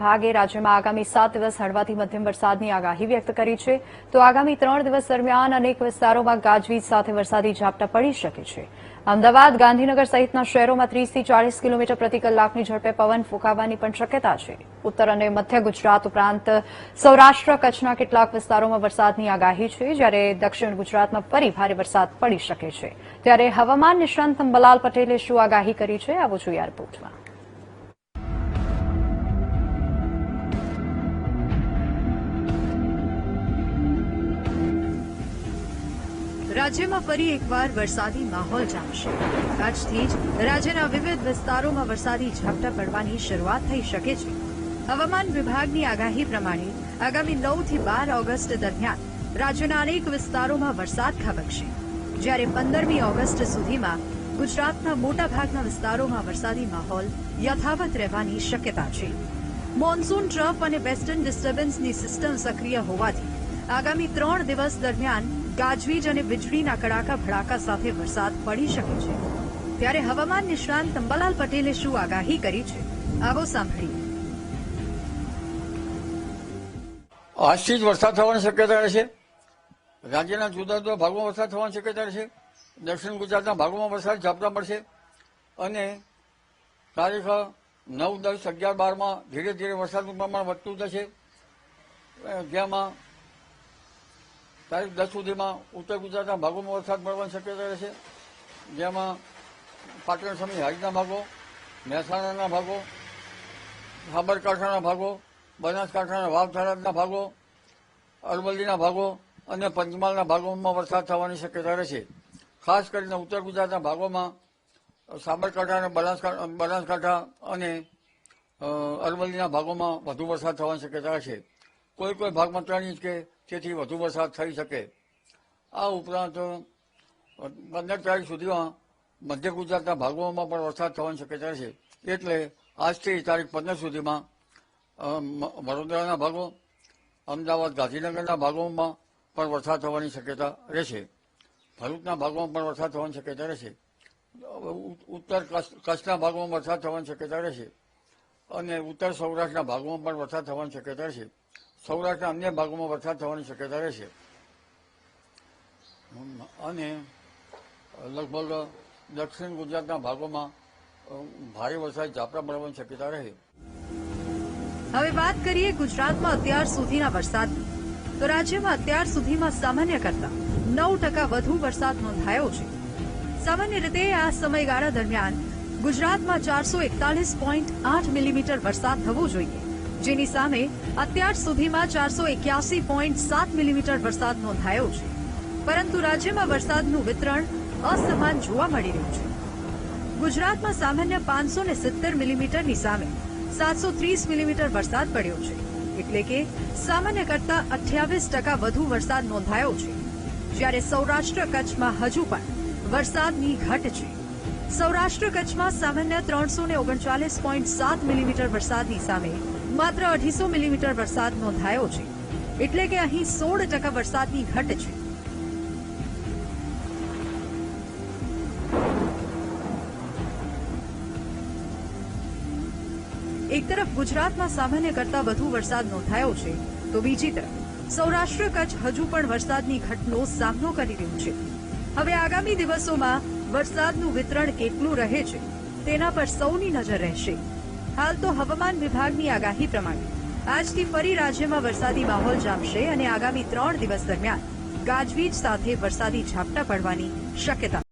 વિભાગે રાજ્યમાં આગામી 7 દિવસ હળવાથી મધ્યમ વરસાદની આગાહી વ્યક્ત કરી છે. તો આગામી 3 દિવસ દરમિયાન અનેક વિસ્તારોમાં ગાજવીજ સાથે વરસાદી ઝાપટા પડી શકે છે. અમદાવાદ, ગાંધીનગર સહિતના શહેરોમાં 30 થી 40 કિલોમીટર પ્રતિ કલાકની ઝડપે પવન ફૂંકાવાની પણ શક્યતા છે. ઉત્તર અને મધ્ય ગુજરાત ઉપરાંત સૌરાષ્ટ્ર, કચ્છના કેટલાક વિસ્તારોમાં વરસાદની આગાહી છે, જ્યારે દક્ષિણ ગુજરાતમાં ફરી ભારે વરસાદ પડી શકે છે. ત્યારે હવામાન નિષ્ણાંત અંબાલાલ પટેલે શું આગાહી કરી છે, આવો જોઈએ આ રિપોર્ટમાં. રાજ્યમાં ફરી એકવાર વરસાદી માહોલ જામશે. આજથી જ રાજ્યના વિવિધ વિસ્તારોમાં વરસાદી ઝાપટા પડવાની શરૂઆત થઈ શકે છે. હવામાન વિભાગની આગાહી પ્રમાણે આગામી 9 થી 12 ઓગસ્ટ દરમિયાન રાજ્યના અનેક વિસ્તારોમાં વરસાદ ખાબકશે, જ્યારે 15મી ઓગસ્ટ સુધીમાં ગુજરાતના મોટાભાગના વિસ્તારોમાં વરસાદી માહોલ યથાવત રહેવાની શક્યતા છે. મોન્સૂન ટ્રફ અને વેસ્ટર્ન ડિસ્ટર્બન્સની સિસ્ટમ સક્રિય હોવાથી આગામી 3 દિવસ દરમિયાન ગાજવીજ અને વીજળીના કડાકા ભડાકા સાથે વરસાદ પડી શકે છે. ત્યારે હવામાન નિષ્ણાંત અંબાલાલ પટેલે શું આગાહી કરી છે, આવો સાંભળીએ. આજથી જ વરસાદ થવાની શક્યતા રહેશે. રાજ્યના જુદા જુદા ભાગોમાં વરસાદ થવાની શક્યતા રહેશે. દક્ષિણ ગુજરાતના ભાગોમાં વરસાદ ઝાપટા પડશે અને તારીખ 9, 10, 11, 12માં ધીરે ધીરે વરસાદનું પ્રમાણ વધતું જશે. જેમાં તારીખ 10 સુધીમાં ઉત્તર ગુજરાતના ભાગોમાં વરસાદ પડવાની શક્યતા રહેશે. જેમાં પાટણ સમી હાઈડના ભાગો, મહેસાણાના ભાગો, સાબરકાંઠાના ભાગો, બનાસકાંઠાના વાવ થરાદના ભાગો, અરવલ્લીના ભાગો અને પંચમહાલના ભાગોમાં વરસાદ થવાની શક્યતા રહેશે. ખાસ કરીને ઉત્તર ગુજરાતના ભાગોમાં સાબરકાંઠા અને બનાસકાંઠા અને અરવલ્લીના ભાગોમાં વધુ વરસાદ થવાની શક્યતા છે. કોઈ કોઈ ભાગમાં 3 ઇંચ કે તેથી વધુ વરસાદ થઈ શકે. આ ઉપરાંત 15 તારીખ સુધીમાં મધ્ય ગુજરાતના ભાગોમાં પણ વરસાદ થવાની શક્યતા છે. એટલે આજથી તારીખ 15 સુધીમાં વડોદરાના ભાગો, અમદાવાદ, ગાંધીનગરના ભાગોમાં પણ વરસાદ થવાની શક્યતા રહેશે. ભરૂચના ભાગોમાં પણ વરસાદ થવાની શક્યતા રહેશે. ઉત્તર કચ્છના ભાગોમાં વરસાદ થવાની શક્યતા રહેશે અને ઉત્તર સૌરાષ્ટ્રના ભાગોમાં પણ વરસાદ થવાની શક્યતા રહેશે. સૌરાષ્ટ્રના અન્ય ભાગોમાં વરસાદ થવાની શક્યતા રહેશે અને લગભગ દક્ષિણ ગુજરાતના ભાગોમાં ભારે વરસાદ ઝાપટા પડવાની શક્યતા રહે. હવે વાત કરીએ ગુજરાતમાં અત્યાર સુધીના વરસાદની. તો રાજ્યમાં અત્યાર સુધીમાં સામાન્ય કરતા 9% વધુ વરસાદ નોંધાયો છે. સામાન્ય રીતે આ સમયગાળા દરમિયાન ગુજરાતમાં 441.8 મિલીમીટર વરસાદ થવો જોઈએ, જેની સામે અત્યાર સુધીમાં 481.7 મિલીમીટર વરસાદ નોંધાયો છે. પરંતુ રાજ્યમાં વરસાદનું વિતરણ અસમાન જોવા મળી રહ્યું છે. ગુજરાતમાં સામાન્ય 570 મિલીમીટરની સામે 730 મિલીમીટર વરસાદ પડ્યો છે, એટલે કે સામાન્ય કરતા 28% વધુ વરસાદ નોંધાયો છે. જ્યારે સૌરાષ્ટ્ર કચ્છમાં હજુ પણ વરસાદની ઘટ છે. સૌરાષ્ટ્ર કચ્છમાં સામાન્ય 339.7 મિલીમીટર વરસાદની સામે માત્ર 250 મિલીમીટર વરસાદ નોંધાયો છે, એટલે કે અહીં 16% વરસાદની ઘટ છે. એક તરફ ગુજરાતમાં સામાન્ય કરતા વધુ વરસાદ નોંધાયો છે, તો બીજી તરફ સૌરાષ્ટ્ર કચ્છ હજુ પણ વરસાદની ઘટનો સામનો કરી રહ્યું છે. હવે આગામી દિવસોમાં વરસાદનું વિતરણ કેટલું રહે છે તેના પર સૌની નજર રહેશે. હાલ તો હવામાન વિભાગની આગાહી પ્રમાણે આજથી ફરી રાજ્યમાં વરસાદી માહોલ જામશે અને આગામી 3 દિવસ દરમિયાન ગાજવીજ સાથે વરસાદી ઝાપટા પડવાની શક્યતા